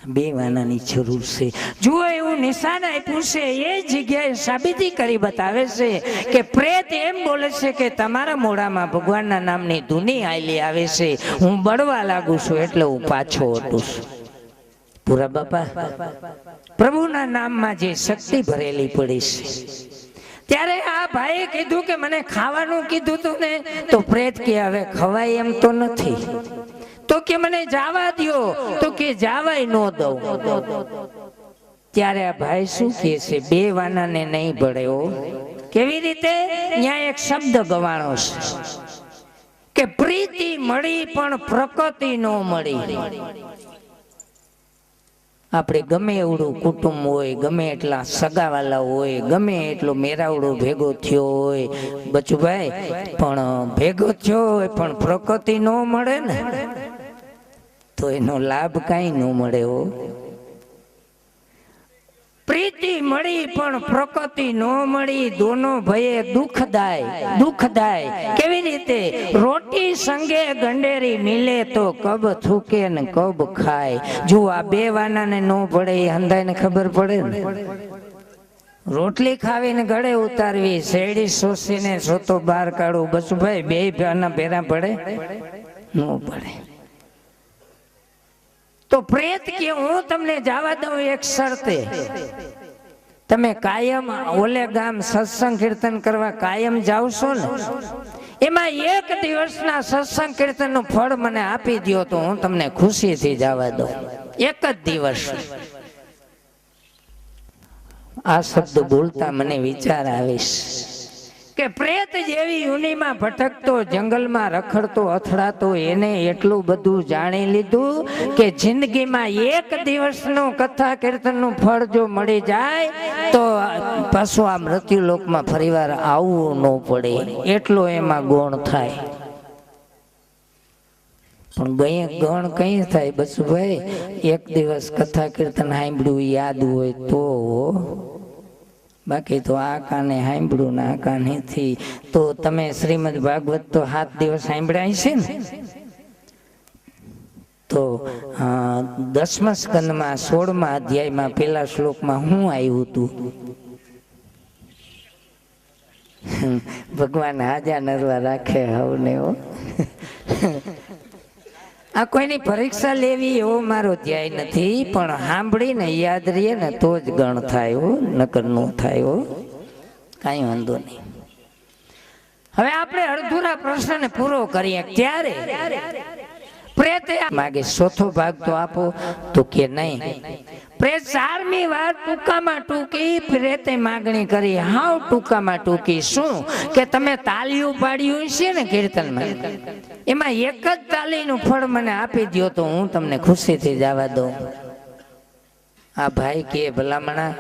બે વાનાની જરૂર છે જુઓ એવું નિશાન આપ્યું છે એ જગ્યાએ સાબિતી કરી બતાવે છે કે પ્રેત એમ બોલે છે કે તમારા મોઢામાં ભગવાનના નામની ધૂની આયલી આવે છે હું બળવા લાગુ છું એટલે હું પાછો હટું છું પૂરા બાપા પ્રભુના નામમાં જે શક્તિ ભરેલી પડી છે ત્યારે આ ભાઈએ કીધું કે મને ખાવાનું કીધું તું ને તો પ્રેત કે હવે ખવાય એમ તો નથી તો કે મને જવા દ્યો તો કે જવાય ન દઉં ત્યારે આ ભાઈ શું કહે છે બે વાનાને નહીં ભળ્યો કેવી રીતે ત્યાં એક શબ્દ ગવાણો છે કે પ્રીતિ મળી પણ પ્રકૃતિ ન મળી આપણે ગમે એવડું કુટુંબ હોય ગમે એટલા સગાવાલા હોય ગમે એટલો મેરાવડો ભેગો થયો હોય બચુભાઈ પણ ભેગો થયો હોય પણ પ્રકૃતિ ન મળે ને તો એનો લાભ કાંઈ ન મળે પ્રીતિ મળી પણ પ્રકૃતિ ન મળી દોનો ભયે દુઃખદાય કેવી રીતે રોટી સંગે ગંડેરી મિલે તો કબ થૂકે ને કબ ખાય જો આ બે વાનાને ન પડે એ હંધાઈને ખબર પડે ને રોટલી ખાવીને ગળે ઉતારવી શેરડી શોષીને સોતો બહાર કાઢવું બસ ભાઈ બે વાના ભેરા પડે ન પડે તો પ્રેત કે હું તમને જવા દઉં એક શરતે તમે કાયમ ઓલે ગામ સત્સંગ કીર્તન કરવા કાયમ જાવ છો ને, એમાં એક દિવસના સત્સંગ કીર્તનનું ફળ મને આપી દો તો હું તમને ખુશીથી જવા દઉં. એક જ દિવસ. આ શબ્દ બોલતા મને વિચાર આવીશ કે પ્રેત જેવી યુનિમાં ભટકતો, જંગલમાં રખડતો, અથડાતો, એને એટલું બધું જાણી લીધું કે જિંદગીમાં એક દિવસનું કથા કીર્તનનું ફળ જો મળી જાય તો પાછું આ મૃત્યુલોકમાં ફરીવાર આવવું ન પડે, એટલો એમાં ગુણ થાય. પણ ગણ કઈ થાય બસુભાઈ? એક દિવસ કથા કીર્તન સાંભળ્યું યાદ હોય તો, બાકી તો આ કાને સાંભળ્યું ને આ કાનેથી તો. તમે શ્રીમદ ભાગવત તો 7 દિવસ સાંભળ્યા છે ને? તો 10મા સ્કંદમાં 16મા અધ્યાયમાં પેલા શ્લોકમાં હું આવ્યું હતું? ભગવાન હાજા નરવા રાખે હવને હો. આ કોઈની પરીક્ષા લેવી એવો મારો ધ્યેય નથી, પણ સાંભળીને યાદ રહીએ ને તો જ ગણ થાય હો, નકર નો થાય હો. કાંઈ વાંધો નહીં. હવે આપણે અડધુરા પ્રશ્નને પૂરો કરીએ ત્યારે પ્રેતે માગે ચોથો ભાગ તો આપો તો કે નહીં. પ્રેત 4મી વાર ટૂંકામાં ટૂંકી પ્રેતે માગણી કરી. હાવ ટૂંકામાં ટૂંકી. શું કે તમે તાલીઓ પાડ્યું છે ને કીર્તનમાં, એમાં એક જ તાલીનું ફળ મને આપી દો તો હું તમને ખુશીથી જવા દઉં. આ ભાઈ કે ભલામણા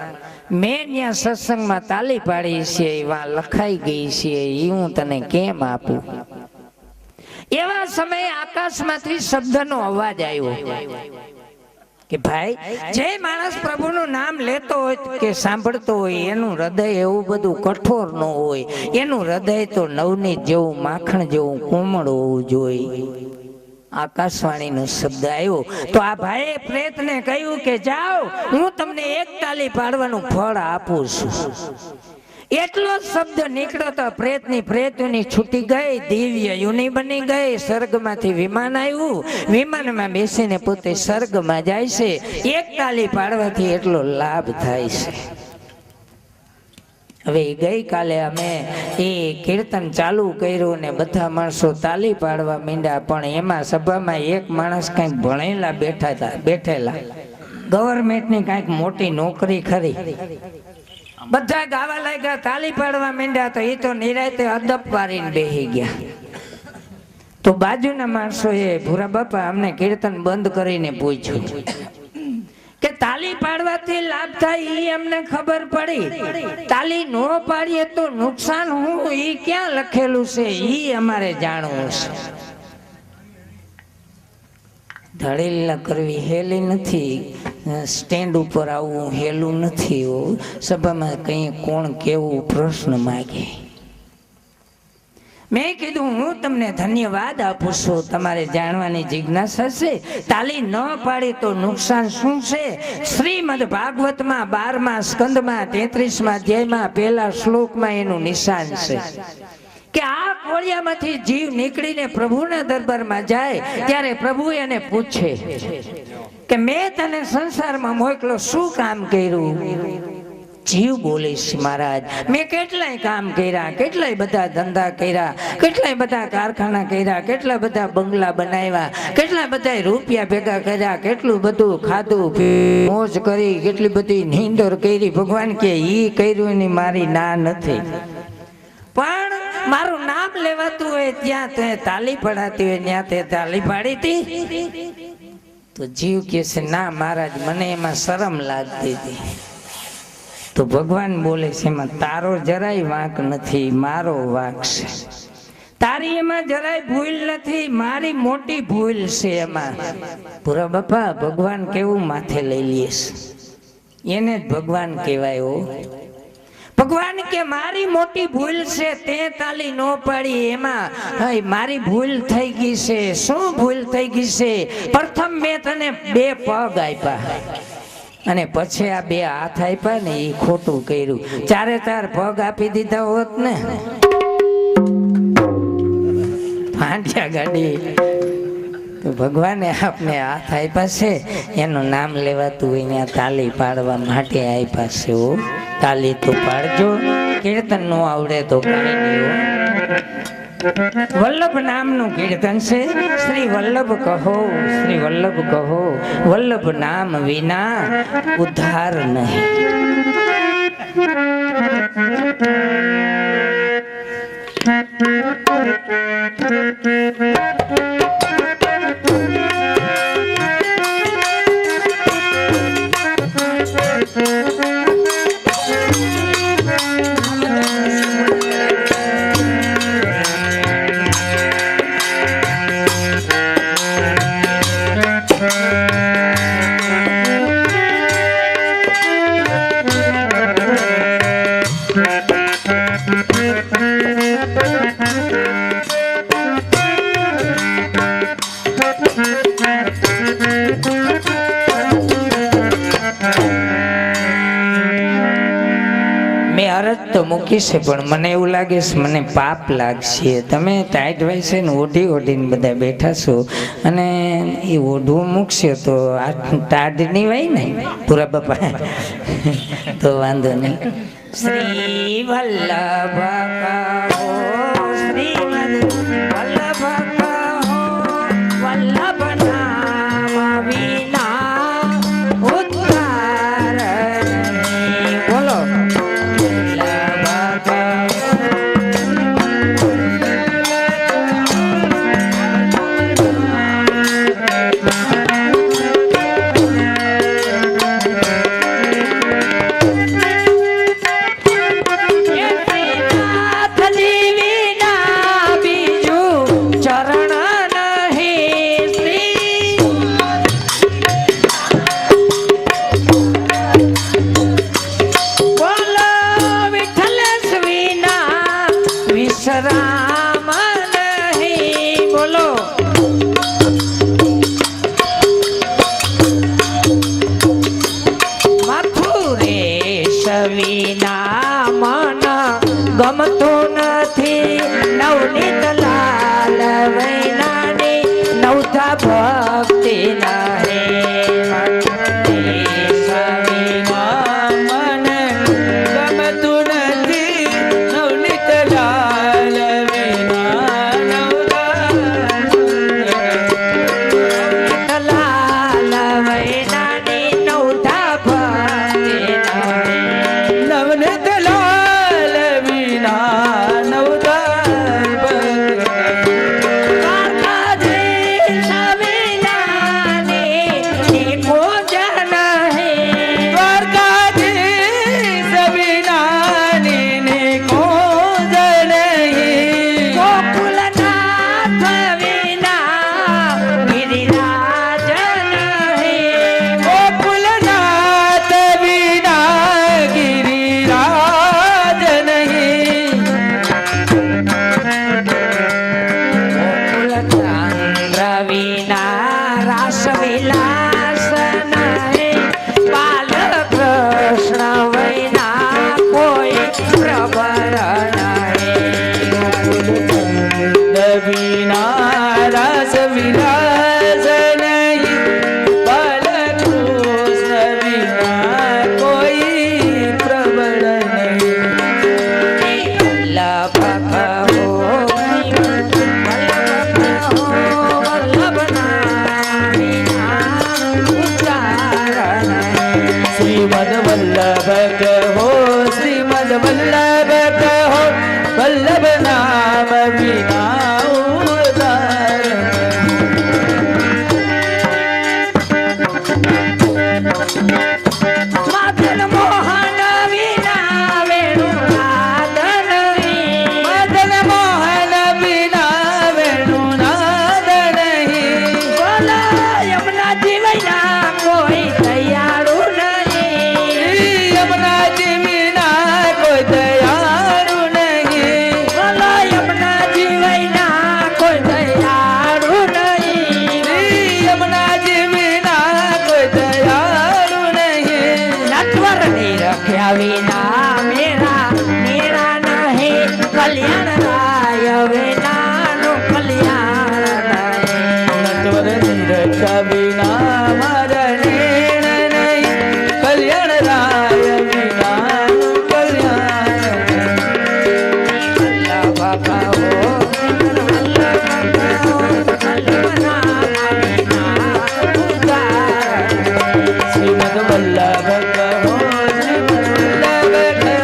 મેં ત્યાં સત્સંગમાં તાલી પાડી છે, એવા લખાઈ ગઈ છે, એ હું તને કેમ આપું? એવા સમયે આકાશમાંથી શબ્દનો અવાજ આવ્યો કે ભાઈ, જે માણસ પ્રભુનું નામ લેતો હોય કે સાંભળતો હોય એનું હૃદય એવું બધું કઠોર ન હોય, એનું હૃદય તો નવનીત જેવું, માખણ જેવું કોમળ હોવું જોઈએ. આકાશવાણીનો શબ્દ આવ્યો તો આ ભાઈએ પ્રેતને કહ્યું કે જાઓ, હું તમને એક તાલી પાડવાનું ફળ આપું છું. એટલો શબ્દ નીકળ્યો તો પ્રેતની પ્રેતની છૂટી ગઈ, દિવ્ય યુની બની ગઈ. સ્વર્ગમાંથી વિમાન આવ્યું, વિમાનમાં બેસીને પોતે સ્વર્ગમાં જાય છે. એક તાલી પાડવાથી એટલો લાભ થાય છે. હવે ગઈકાલે અમે એ કીર્તન ચાલુ કર્યું ને બધા માણસો તાલી પાડવા માંડ્યા, પણ એમાં સભામાં એક માણસ કંઈક ભણેલા બેઠેલા, ગવર્મેન્ટની કંઈક મોટી નોકરી ખરી. બધા ગાવા લાગ્યા, તાલી પાડવા માંડ્યા, તો એ તો નિરાતે અદબ પાડીને બેસી ગયા. તો બાજુના માણસોએ ભૂરા બાપા અમને કીર્તન બંધ કરીને પૂછ્યું કે તાલી પાડવાથી લાભ થાય એ અમને ખબર પડી, તાલી નો પાડીએ તો નુકસાન હું એ ક્યાં લખેલું છે એ અમારે જાણવું છે. ધડેલ કરવી હેલી નથી, સ્ટેન્ડ ઉપર આવવું હેલું નથી. સભામાં કઈ કોણ કેવું પ્રશ્ન માગે. મેં કીધું હું તમને ધન્યવાદ આપું છું, તમારે જાણવાની જિજ્ઞાસા છે. તાલી ન પાડી તો નુકસાન શું છે? શ્રીમદ ભાગવતમાં 12મા સ્કંદમાં 33મા અધ્યાયમાં પહેલા શ્લોકમાં એનું નિશાન છે કે આ કોળિયામાંથી જીવ નીકળીને પ્રભુના દરબારમાં જાય ત્યારે પ્રભુ એને પૂછે કે મેં તને સંસારમાં મોકલો, શું કામ કર્યું? જીવ બોલીશ મહારાજ, મેં કેટલાય કામ કર્યા, કેટલાય બધા ધંધા કર્યા, કેટલાય બધા કારખાના કર્યા, કેટલા બધા બંગલા બનાવ્યા, કેટલા બધા રૂપિયા ભેગા કર્યા, કેટલું બધું ખાધું, મોજ કરી, કેટલી બધી નીંદર કરી. ભગવાન કે ઈ કર્યું એની મારી ના નથી, પણ મારું નામ લેવાતું હોય ત્યાં તે તાલી પડાતી હોય ત્યાં તે તાલી પાડી હતી. તો જીવ કે છે ના મહારાજ, મને એમાં શરમ લાગતી હતી. તો ભગવાન બોલે છે એમાં તારો જરાય વાંક નથી, મારો વાંક છે. તારી એમાં જરાય ભૂલ નથી, મારી મોટી ભૂલ છે એમાં. પૂરા બાપા ભગવાન કેવું માથે લઈ લઈશ, એને જ ભગવાન કહેવાય. ભગવાન કે મારી મોટી ભૂલ છે, તે તાલી ન પાડી, એમાં મારી ભૂલ થઈ ગઈ છે. શું ભૂલ થઈ ગઈ છે? પ્રથમ મેં તને 2 પગ આપ્યા અને પછી આ 2 હાથ આપ્યા ને, એ ખોટું કર્યું. 4 પગ આપી દીધા હોત ને, ભાંડ્યા ગાડી તો ભગવાને આપને હાથ આપ્યા છે એનું નામ લેવાતું હોય ત્યાં તાલી પાડવા માટે આપ્યા છે હો. તાલી તો પાડજો, કીર્તન નો આવડે તો કાંઈ નહીં હો. વલ્લભ નામનું કીર્તન છે. શ્રી વલ્લભ કહો, શ્રી વલ્લભ કહો, વલ્લભ નામ વિના ઉદ્ધાર નહીં. મેં અરજ તો મૂકી છે પણ મને એવું લાગે છે મને પાપ લાગશે. તમે ટાઈટ હોય છે ને ઓઢી ઓઢીને બધા બેઠા છો અને એ ઓઢવું મૂકશે તો આ ટાઢ નહીં હોય ને પૂરા બાપા તો વાંધો નહીં. શ્રી વલ્લભ કહો, શ્રી વલ્લભ કહો, વલ્લભ નામ વિના ઉદ્ધાર નહીં. બોલો રક્ષા વિના મારા નેણ નહીં, કલ્યાણ રાય વિના કલ્યાણ વલ્લભ કહો શ્રીમદ વલ્લભ કહો, શ્રીમદ વલ્લભ કહો,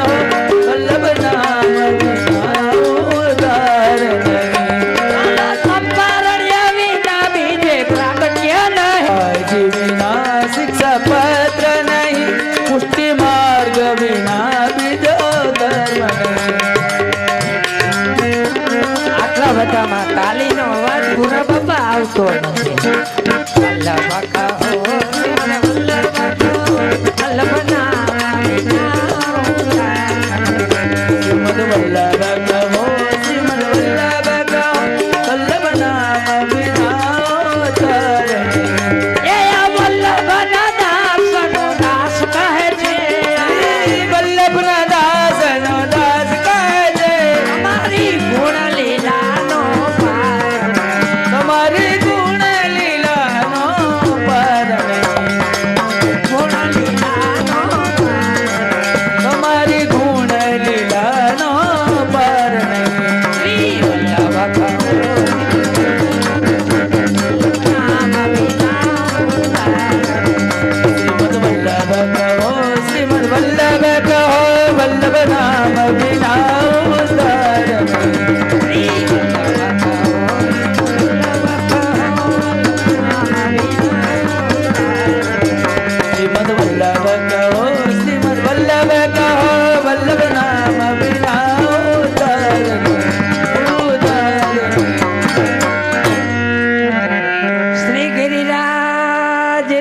વલ્લભ નામ વિના ઉદ્ધાર નહીં, વિના શિક્ષા પત્ર નહીં, પુષ્ટિ માર્ગ વિના બીજો ધર્મ નહીં. આટલા બધામાં તાલીનો અવાજ પૂરા બાપા આવતો નથી. વલ્લભ કહો વલ્લભ નામ શ્રીમદ વલ્લભ કહો, શ્રીમદ વલ્લભ કહો, વલ્લભ નામ વિના ઉદ્ધાર નહીં. એ આ વલ્લભના દાસનો દાસ કહે છે, વલ્લભના દાસનો દાસ કહે છે, અમારી ગુણ લીલાનો પાર તમારી ગુણ લીલાનો પાર નહીં. ગુણ લીલાનો પાર તમારી ગુણ લીલાનો પાર નહીં. શ્રી વલ્લભ કહો નામ વિના ઉદ્ધાર. શ્રીમદ વલ્લભ કહો, શ્રીમદ વલ્લભ કહો, વલ્લભ નામ વિના ઉદ્ધાર નહીં. શ્રી વલ્લભ કહો શ્રીમદ વલ્લભ કહો, શ્રીમદ વલ્લભ કહો, વલ્લભ નામ વિના ઉદ્ધાર નહીં. ઉદ્ધાર નહીં. શ્રી ગિરિરાજ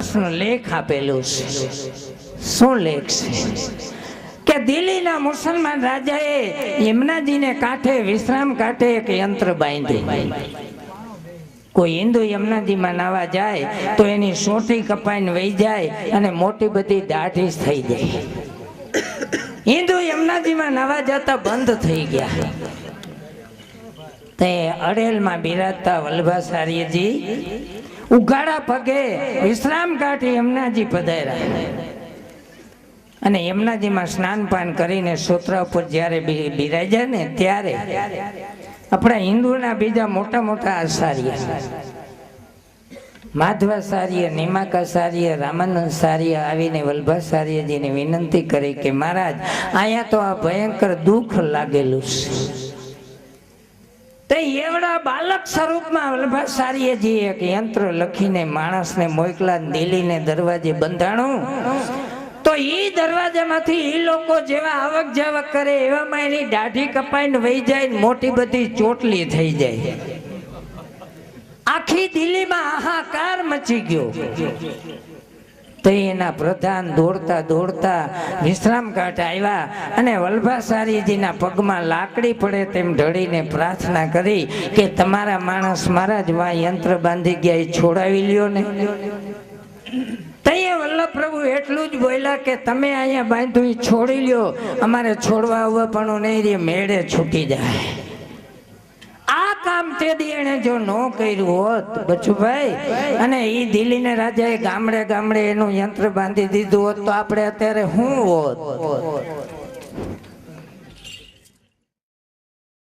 શું લેખ આપેલું છે? શું લેખ છે કે દિલ્હીના મુસલમાન રાજાએ યમુનાજીને કાંઠે વિશ્રામ કાંઠે એક યંત્ર બાંધ્યું. કોઈ હિન્દુ યમુનાજીમાં નાવા જાય તો એની સોટી કપાઈને વહી જાય અને મોટી બધી દાઢી થઈ જાય. હિન્દુ યમુનાજીમાં નાવા જતા બંધ થઈ ગયા. તે અડેલમાં બિરાજતા વલ્લભાચાર્યજી ઉઘાડા પગે વિશ્રામ કાઢી યમુનાજી પધાર્યા અને યમુનાજીમાં સ્નાનપાન કરીને સોત્રા ઉપર જ્યારે બિરાજ્યા ને ત્યારે આપણા હિન્દુના બીજા મોટા મોટા આચાર્ય માધવાચાર્ય, નિમાકાચાર્ય, રામાનંદાચાર્ય આવીને વલ્લભાચાર્યજીને વિનંતી કરી કે મહારાજ અહીંયા તો આ ભયંકર દુઃખ લાગેલું છે. તે એવડા બાલક સ્વરૂપમાં વલ્લભાચાર્યજી એક યંત્ર લખીને માણસને મોકલા દિલ્હીને દરવાજે બંધાણું. તો ઈ દરવાજામાંથી ઈ લોકો જેવા આવક જાવક કરે એવામાં એની દાઢી કપાઈને વહી જાય ને મોટી બધી ચોટલી થઈ જાય. આખી દિલ્હીમાં હાહાકાર મચી ગયો. તો એના પ્રધાન દોડતા દોડતા વિશ્રામ ઘાટ આવ્યા અને વલ્લભાચાર્યજીના પગમાં લાકડી પડે તેમ ઢળીને પ્રાર્થના કરી કે તમારા માણસ મહારાજ વા યંત્ર બાંધી ગયા એ છોડાવી લ્યો ને. તઈએ વલ્લભ પ્રભુ એટલું જ બોલ્યા કે તમે અહીંયા બાંધ્યું એ છોડી લ્યો, અમારે છોડવા આવવા પણ નહીં રે, મેળે છૂટી જાય. આ કામ તે દી એને જો ન કર્યું હોત બચુભાઈ અને ઈ દિલ્હીના રાજાએ ગામડે ગામડે એનું યંત્ર બાંધી દીધું હોત તો આપણે અત્યારે શું હોત?